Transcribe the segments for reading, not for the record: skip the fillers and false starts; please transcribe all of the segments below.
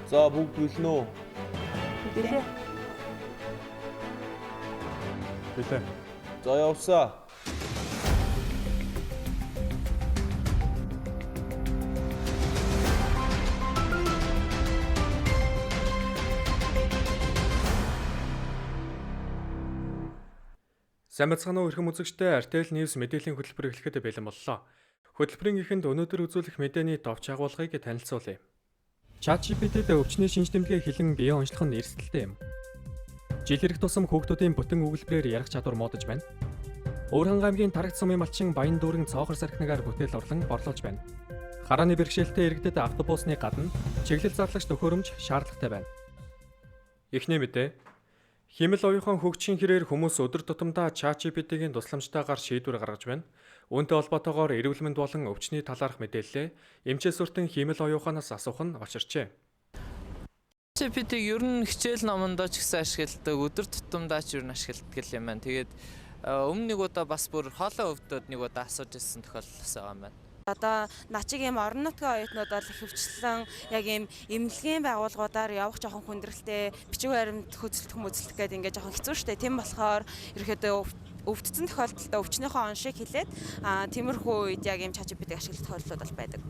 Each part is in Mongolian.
За бүгд билнэ үү? Билээ. Билээ. За явсаа. Сайн бацхан уу эрхэм үзэгчдээ RTL News мэдээллийн хөтөлбөр эхлэхэд бэлэн боллоо. Хөтөлбөрийн эхэнд өнөөдөр үзүүлэх мэдээний товч агуулгыг танилцуулъя. ChatGPT-д өвчний шинж тэмдгээ хэлэн бие онцлох нь эрсдэлтэй юм. Жил ирэх тусам хүүхдүүдийн бүтэн өгүүлбэрээр ярих чадвар муудаж байна. Өөрхөн аймгийн Тарагт сумын малчин Баян дүүрэн цоохор сархинагаар бүтээл орлон борлуулж байна. Харааны бэрхшээлтэй иргэдэд автобусны гадна чиглэл зарлагч төхөөрөмж шаардлагатай байна. Эхний мэдээ. Химэл оюухан хөгжихийн хэрээр хүмүүс өдөр тутамдаа ChatGPT-гийн тусламжтайгаар шийдвэр гаргаж байна. Үүнтэй холбоотойгоор эрүүл мэнд болон өвчний талаарх мэдээлэлээ эмчээс хүртэн химэл оюуханаас асуух нь очирчээ. ChatGPT ер нь хичээл номондоо ч гэсэн ашигладаг, өдөр тутамдаа ч ер нь ашигладаг юм байна. Тэгээд өмнө нэг удаа бас бүр хоолой өвдөд нэг удаа асууж ирсэн тохиолдол байгаа юм байна. Одоо начиг ийм орон нутгийн оюутнууд бол хөвчлэн яг ийм эмнэлгийн байгууллагуудаар явах жоохон хүндрэлтэй бичиг баримт хөдөлгөх гэдэг ингээд жоохон хэцүү шттэ. Тийм болохоор ерөөдөө өвдсөн тохиолдолд өвчнөөхөө он шиг хэлээд тиймэрхүү үед яг ийм ChatGPT-г ашиглах тохиолдлууд бол байдаг.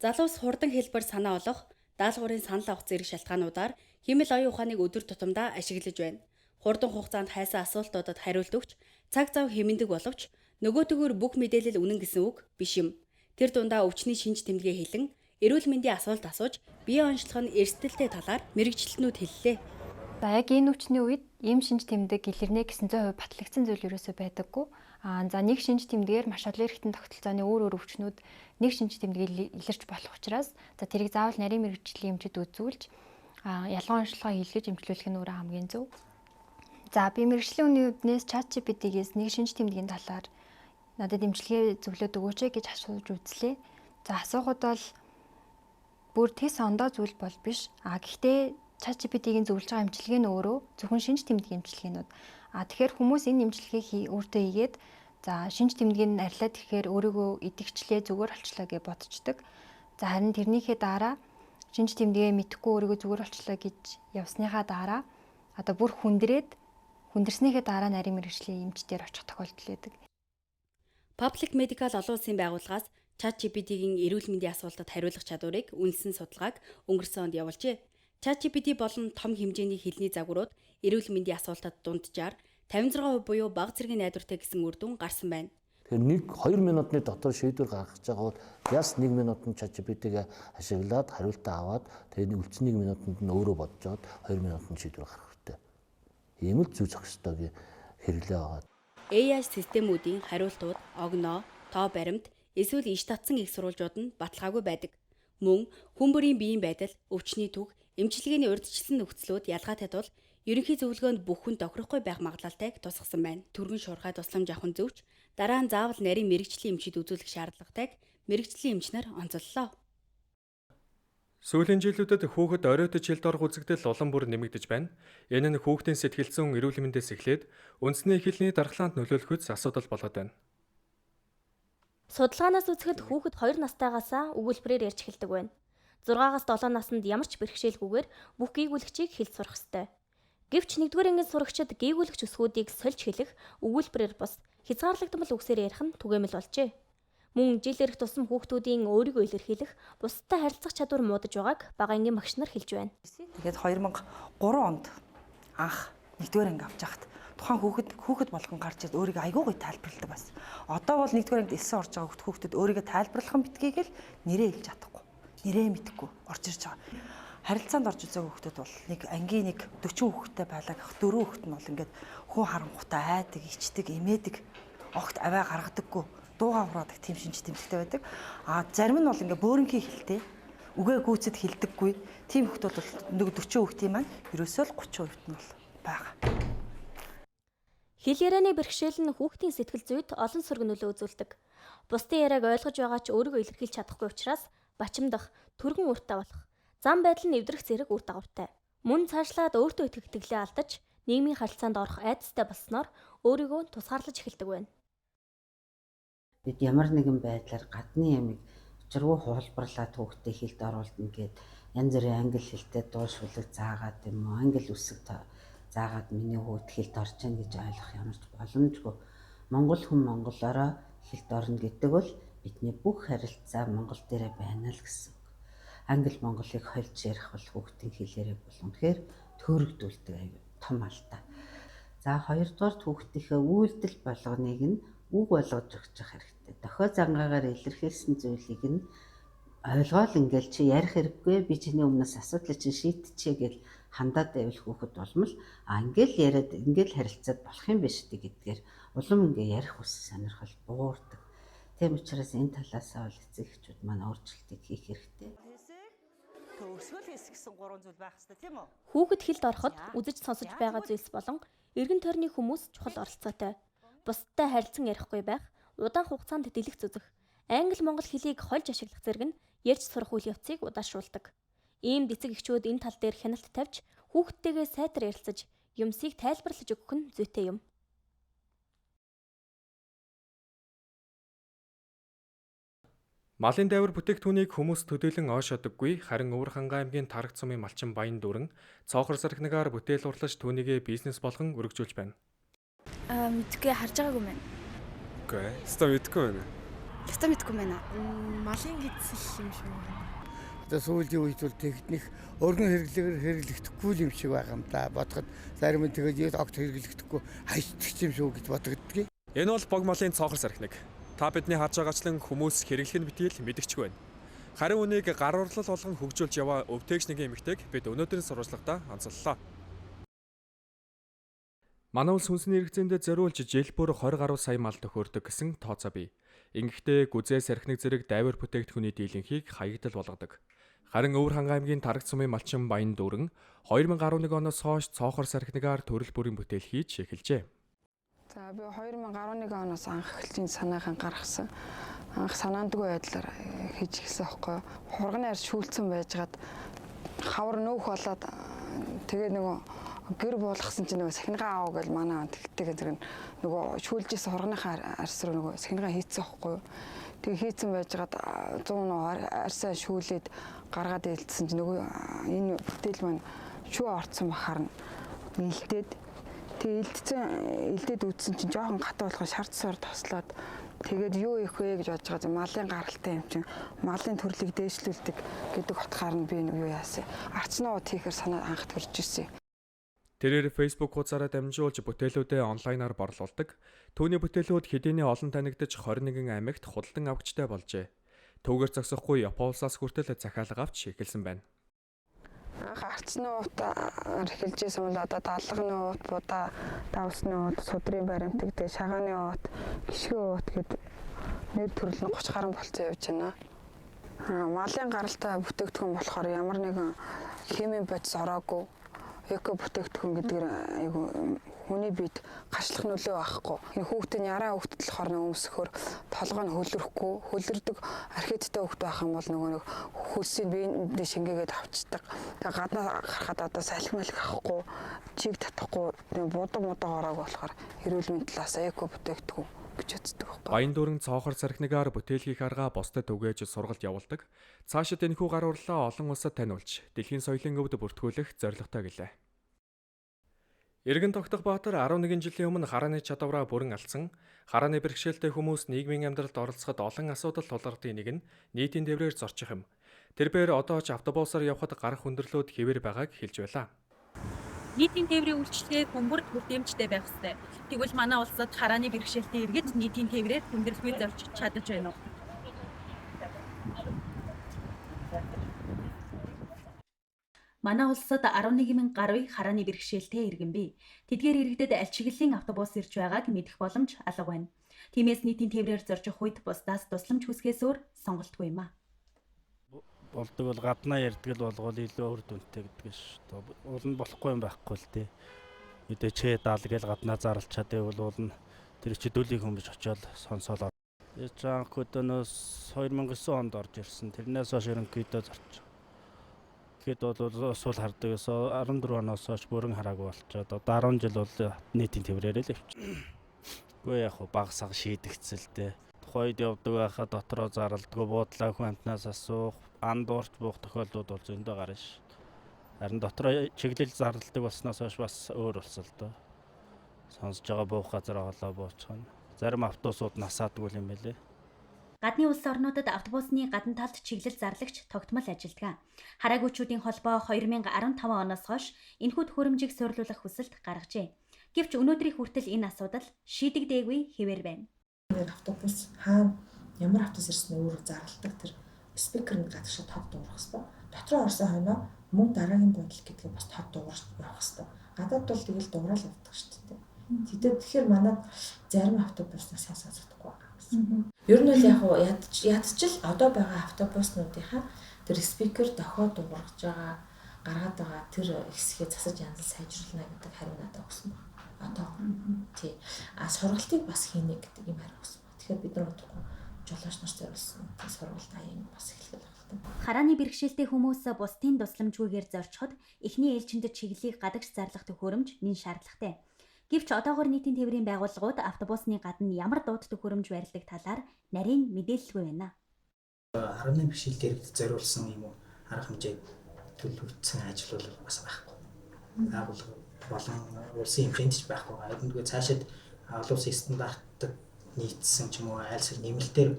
Залуус хурдан хэлбэр санаа олох, даалгаврын санал авах зэрэг шалтгаануудаар химэл оюун ухааныг өдөр тутамдаа ашиглаж байна. Хурдан хугацаанд хайсан асуултуудад хариулт өгч, цаг зав хэмнэдэг боловч нөгөөдөгөр бүх мэдээлэл үнэн гэсэн үг биш юм. Тэр дундаа өвчний шинж тэмдгээ хэлэн, эрүүл мэндийн асуулт асууж, бие онцлох нь эрсдэлтэй талаар мэрэгчлэнүүд хэллээ. За яг энэ өвчний үед ийм шинж тэмдэг илэрнэ гэсэн 100% батлагдсан зүйл ерөөсөй байдаггүй. За нэг шинж тэмдгээр маш олон эрхтэн тогтолцооны өөр өвчнүүд нэг шинж тэмдгийг илэрч болох учраас за тэрийг заавал нарийн мэрэгжлийн эмчид үзүүлж ялгаа онцлогоо илгээж эмчлүүлэх нь өөрөө хамгийн зөв. За би мэрэгжлийн үүднээс ChatGPT-гээс нэг шинж тэмдгийн талаар надад эмчилгээ зөвлөд өгөөч гэж асууж үзлээ. За асуухад бол бүр тэс ондоо зүйл бол биш. Гэхдээ ChatGPT-гийн зөвлөж байгаа эмчилгээ нь өөрөө зөвхөн шинж тэмдгийн эмчилгээнүүд. Тэгэхээр хүмүүс энэ эмчилгээг өөртөө хийгээд за шинж тэмдгийг нь арилаад ирэхээр өөрийгөө идэвхчлээ зүгээр болчлоо гэж бодцдог. За харин тэрнийхээ дараа шинж тэмдгээ мэдхгүй өөрийгөө зүгээр болчлоо гэж явсныхаа дараа одоо бүр хүндэрснийхээ дараа нарийн мэрэгжлийн эмчдээр очих тохиолдол байдаг. Public Medical олон улсын байгууллагаас ChatGPT-гийн эрүүл мэндийн асуултад хариулах чадварыг үнэлсэн судалгааг өнгөрсөн онд явуулжээ. ChatGPT болон том хэмжээний хэлний загварууд эрүүл мэндийн асуултад дунджаар 56% буюу бага зэргийн найдвартай гэсэн үр дүн гарсан байна. Тэгэхээр 1-2 минутны дотор шийдвэр гаргаж байгаа бол яс 1 минутанд ChatGPT-г ашиглаад хариултаа аваад тэгээд үлдсэн 1 минутанд нь өөрөө бодож аваад 2 минутанд шийдвэр гаргах хэрэгтэй. Ийм л зүйцэх ёстойг хэрэглээ байгаа. AI системүүдийн хариултууд огноо, тоо баримт, эсвэл иш татсан их сурвалжууд нь баталгаагүй байдаг. Мөн хүн бүрийн биеийн байдал, өвчний түг, эмчилгээний урьдчилсан нөхцлүүд ялгаатай тул ерөнхий зөвлөгөөнд бүх хүн тохирохгүй байх магадлалтайг тусгасан байна. Түргэн шуурхай тусламж авах нь зөвч дараа нь заавал нарийн мэрэгжлийн эмчид үзүүлэх шаардлагатайг мэрэгжлийн эмчнэр онцоллоо. Сүүлийн жилүүдэд хүүхэд оройтож хилд орох үзэгдэл улам бүр нэмэгдэж байна. Энэ нь хүүхдийн сэтгэл зүйн эрүүл мэндээс эхлээд үндэсний эхлэлний дархлаанд нөлөөлөхөд асуудал болоод байна. Судалгаанаас үзэхэд хүүхэд 2 настайгаасаа өгүүлбэрээр ярьж эхэлдэг байна. 6-аас 7 наснд ямар ч бэрхшээлгүйгээр бүх гийгүүлэгчийг хэлж сурах ёстой. Гэвч 1-р ангийн сурагчид гийгүүлэгч өсгүүдийг сольж хэлэх, өгүүлбэрээр бус хязгаарлагдмал үгсээр ярих нь түгээмэл болжээ. Мөн жил ирэх тусам хүүхдүүдийн өөрийгөө илэрхийлэх, бусдад харилцах чадвар муудаж байгааг бага ангийн багш нар хэлж байна. Тэгээд 2003 онд анх 1-р анги авч яхад тухайн хүүхэд болгон гарч ирээд өөрийгөө айгүй гоё тайлбарладаг байсан. Одоо бол 1-р ангид элсэн орж байгаа хүүхдүүд өөрийгөө тайлбарлахын битгийг л нэрээ хэлж чадахгүй. Нэрээ мэдэхгүй орж ирж байгаа. Харилцаанд орж үзээгүй хүүхдүүд бол нэг ангийн 40 хүүхэдтэй байлаа гэх 4 хүүхэд нь бол ингээд хүн харангуйтай айдаг, ичдэг, эмээдэг, огт аваа гаргадаггүй, дуугаа хураадаг тийм шинж тэмдэгтэй байдаг. Зарим нь бол ингээд бөөрөнхий хэлтэй, үгээ гүйцэд хэлдэггүй. Тийм хүүхдүүд бол нэг 40 хүүхдийн маань ерөөсөө л 30% нь бол байгаа. Хэл ярианы бэрхшээл нь хүүхдийн сэтгэл зүйд олон сөрөг нөлөө үзүүлдэг. Бусдын яриаг ойлгож байгаа ч өөрийгөө илэрхийлж чадахгүй учраас бачимдах, түргэн уртаа болох, зам байдал нь эвдрэх зэрэг үр дагавартай. Мөн цаашлаад өөртөө итгэх итгэлээ алдаж, нийгмийн харилцаанд орох айдастай болсноор өөрийгөө тусгаарлаж эхэлдэг байна. Бид ямар нэгэн байдлаар гадны ямиг учиргүй хулбарлаад хүүхдээ хэлд оруулна гэд янз бүрийн англи хэлтэй дуушуулга заагаад юм уу англи үсэг заагаад миний хүүд хэлд орж ийн гэж ойлгох ямарч боломжгүй. Монгол хүн монголоороо хэлд орно гэдэг бол бидний бүх харилцаа монгол дээрээ байна л гэсэн үг. Англи монголыг хольж ярих бол хүүхдийн хэлээрээ бол үнэхээр төөрөгдүүлдэг аюу том алдаа. За хоёрдугаар хүүхдийнхээ үйлдэл болгоныг нь үг болгож өгч хэрэгтэй. Дохио зангаагаар илэрхийлсэн зүйлийг нь ойлгоол ингээл чи ярих хэрэггүй би чиний өмнөөс асуудлыг чинь шийдчихье гэж хандаад байвал хүүхэд болмол ингээл яриад ингээл харилцаад болох юм биш үү гэдгээр улам ингээ ярих хүс сонирхол буурдаг. Тийм учраас энэ талаасаа бол эцэг эхчүүд маань өөрчлөлтийг хийх хэрэгтэй. Төгсгөл хийх гэсэн гурван зүйл байх хэрэгтэй тийм үү? Хүүхэд хэлд ороход үзэж сонсож байгаа зүйлс болон эргэн тойрны хүмүүс чухал оролцоотой. Бусдтай харилцан ярихгүй байх, удаан хугацаанд дэлгэх зүзэх, англи монгол хэлийг хольж ашиглах зэрэг нь ярьж сурах үйл явцыг удаашруулдаг. Ийм эцэг эхчүүд энэ тал дээр хяналт тавьж, хүүхдтэйгээ сайтар ярилцаж, юмсыг тайлбарлаж өгөх нь зүйтэй юм. Малын дайвар бүтээгдэхүүнийг хүмүүс төдийлөн оошодоггүй, харин Өвөр Хангай аймгийн Тарагт сумын малчин Баян дүүрэн цоохор сархинагаар бүтээл урлаж түүнийгээ бизнес болгон өргөжүүлж байна. Мэдгүй харж байгаагүй мэн. Үгүй, өстой мэдгүй байна. Өстой мэдгүй мэн. Малын гэдсэл юм шиг байна. Одоо сүүлийн үед бол техник өргөн хэрэглэгдэхгүй юм шиг байгаа юм да. Бодоход зарим нь тэгээд огт хэрэглэгдэхгүй хайчдаг юм шүү гэж бодогддгийг. Энэ бол бог малын цоохор сархинаг. Та бидний харж байгаачлан хүмүүс хэрэглэх нь битгий л мэдчихгүй байна. Харин үнийг гар урлал болгон хөгжүүлж яваа өвтөгч нэг эмэгтэйг бид өнөөдрийн сурвалжлагада онцоллоо. Манай улс хүнсний хэрэгцээнд зориулж жил бүр 20 гаруй сая мал төхөөрдөг гэсэн тооцоо бий. Ингэхдээ гүзээ сархинаг зэрэг дайвар бүтээгдэхүүний дийлэнхийг хаягдал болгодог. Харин Өвөр Хангай аймгийн Тарагт сумын малчин Баян дүүрэн 2011 оноос хойш цоохор сархинагаар төрөл бүрийн бүтээл хийж эхэлжээ. За би 2011 оноос анх эхэлж санаахан гаргасан. Анх санаандгүй байдлаар хийж эхэлсэн байхгүй. Хурганы ард шүүлцэн байжгаад хавар нөөх болоод тэгээ нөгөө гэр болгосон чинь нөгөө сахингаа аав гэж манай тэгтээ зэрэг нөгөө шүүлжсэн хургыныхаа арс руу нөгөө сахингаа хийцсэн байхгүй. Тэгээ хийцэн байжгаад 100 нөгөө арсаа шүүлээд гаргаад илтсэн чинь нөгөө энэ бүтээл маань шүү орцсон бахаар нэлдээд тэгээ илдээд үтсэн чинь жоохон гат болгоо шардсаар тослоод тэгээд юу их вэ гэж бодож байгаа. Малын гаралтай юм чинь малын төрлийг дээшлүүлдэг гэдэг утгаар нь би юу яасан. Арцнууд хийхээр санаа анх төрж ирсэн. Тэрээр Facebook хуудасаараа дамжуулж бүтээлүүдээ онлайнаар борлуулдаг. Түүний бүтээлүүд хэдийнэ олон танигдж 21 аймагт худалдан авагчтай болжээ. Түүгээр зогсохгүй Япон улсаас хүртэл захиалга авч эхэлсэн байна. Анх арцнууд эхэлжсэн бол одоо даалганы уут, будаа, давсны уут, судрын баримт гэдэг шагааны уут, гişгэн уут гэдэг нэр төрөл нь 30 гаруй болцсон явж байна. Малын гаралтай бүтээгдэхүүн болохоор ямар нэгэн химийн бодис ороогүй эко бүтээгдэхүүн гэдэг айгу хүний биед гарчлах нөлөө байхгүй. Энэ хүүхдийн яраа хүүхдэд болохоор өмсөхөөр толгой нь хөлрөхгүй, хөлрдөг архитекттэй хүүхд байх юм бол нөгөө хөлсийг биеиндээ шингээгээд авчдаг. Тэгээ гаднаа гарахад одоо салхималх авахгүй, чиг татахгүй, будаа ороог болохоор эрүүл мэндийн талаас эко бүтээгдэхүүн гэж үздэг байхгүй. Баян дүүрэн цоохор сархинагаар бүтээл хийх арга бусдад түгээж сургалт явуулдаг. Цаашид энэхүү гар урлаа олон улсад таниулж, дэлхийн соёлын өвд бүртгүүлэх зорилготой гэлээ. Эргэн тогтох Баатар 11 жилийн өмнө харааны чадвараа бүрэн алдсан. Харааны бэрхшээлтэй хүмүүс нийгмийн амьдралд оролцоход олон асуудал тулгардыг нэг нь нийтийн тээврээр зорчих юм. Тэрээр одоо ч автобусаар явхад гарах хүндрэлүүд хэвээр байгааг хэлж байлаа. Нийтийн тээврийн үйлчлэгээ хүмүүрд хүртээмжтэй байх ёстой. Тэгвэл манай улсад харааны бэрхшээлтэй иргэд нийтийн тээврээр хүндрэлгүй зорж чадаж байна уу? Манай улсад 11,000 гаруй харааны бэрхшээлтэй иргэн бий. Тэдгээр иргэдэд аль чиглэлийн автобус ирж байгааг мэдэх боломж алга байна. Тиймээс нийтийн тээврээр зоржих үед бусдаас тусламж хүсгээс өөр сонголтгүй юм а. Болдог бол гаднаа ярьдаг л болгоол илүү өөр дүнтэй гэдэг ш. Уул нь болохгүй юм байхгүй л дээ. Мэдээ ч даал гээл гаднаа зарлж чадвал уул нь тэр чи дөлийг хүмүүс очиод сонсоолоо. Яач хөдөнөөс 2009 онд орж ирсэн. Тэрнээс хойш ерөнхийдөө зорч. Тэгэхэд бол уул хардаг ус 14 оноос хойш бүрэн хараагүй болчиход одоо 10 жил бол нийтийн тээврээр л явчихсан. Үгүй яг баг саг шийдэгцэлтэй. Тухайд явдаг байхад дотроо зарлдгүй буудлаа хүн амтнаас асуух андуурч буух тохиолдлууд бол зөндөө гарна ш. Харин дотроо чиглэл зарлалдаг болсноос хойш бас өөр болсон л доо. Сонсож байгаа буух газар олоо буучихна. Зарим автобусууд насаадгүй юм байлээ. Гадны улс орнуудад автобусны гадна талд чиглэл зарлагч тогтмол ажилддаг. Хараагүйчүүдийн холбоо 2015 оноос хойш энэхүү төхөөрөмжийг суйрлуулах хүсэлт гаргажээ. Гэвч өнөөдрийн хүртэл энэ асуудал шийдэгдээгүй хэвээр байна. Автобус хаана ямар автобус ирсэн өөрөө зарладаг тэр спикерний гадагш тод дуурах хэрэгтэй. Дотроо орсон хойноо мөн дараагийн бодол гэдгийг бас тод дуурах явах хэрэгтэй. Гадаад бол тэгэл дуурал явдаг шүү дээ. Тэгэхээр манад зарим автобуснаас сонсогдохгүй байгаа гэсэн. Ер нь бол яг ядчил одоо байгаа автобуснуудынхаа тэр спикер дохиод дуургаж байгаа гаргаад байгаа тэр хэсгээ засаж янзал сайжруулна гэдэг хариу надад өгсөн байна. Одоо тий. Сургалтыг бас хийнэ гэдэг юм хариу өгсөн байна. Тэгэхээр бид нар удахгүй жолооч нар зориулсан сургалт аян бас эхлэх байна. Харааны бэрхшээлтэй хүмүүс бусдын тусламжгүйгээр зорчход эхний ээлжинд чиглэлийг гадагш зарлах төхөөрөмж нэн шаардлагатай. Гэвч одоогоор нийтийн тээврийн байгууллагууд автобусны гадна ямар дууд төхөөрөмж барьдаг талаар нарийн мэдээлэлгүй байна. Харааны бэрхшээлд зориулсан юм уу арга хэмжээ төлөвлөсөн ажил бол бас байхгүй. Байгууллага болон улсын хэмжээнд ч байхгүй. Одонгүй цаашид олон улсын стандартад нийцсэн ч юм уу айлсэл нэмэлтээр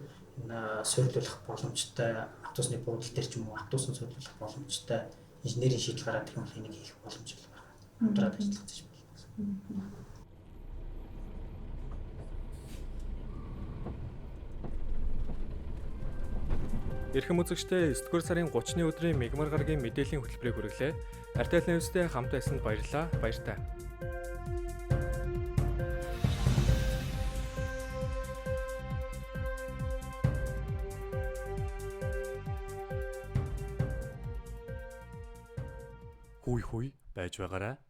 суйрлуулах боломжтой автобусны буудлын дээр ч юм уу автобусын суйрлуулах боломжтой инженерийн шийдэл гараад их юм хийх боломж байна. Хамтраад ажиллах гэж байна. Эрхэм үзэгчдээ 9-р сарын 30-ны өдрийн мегмар гарагийн мэдээллийн хөтөлбөрийг хүргэлээ. Артел ньюстэй хамт байсанд баярлалаа. Баяртай. Хүй байж байгаарай.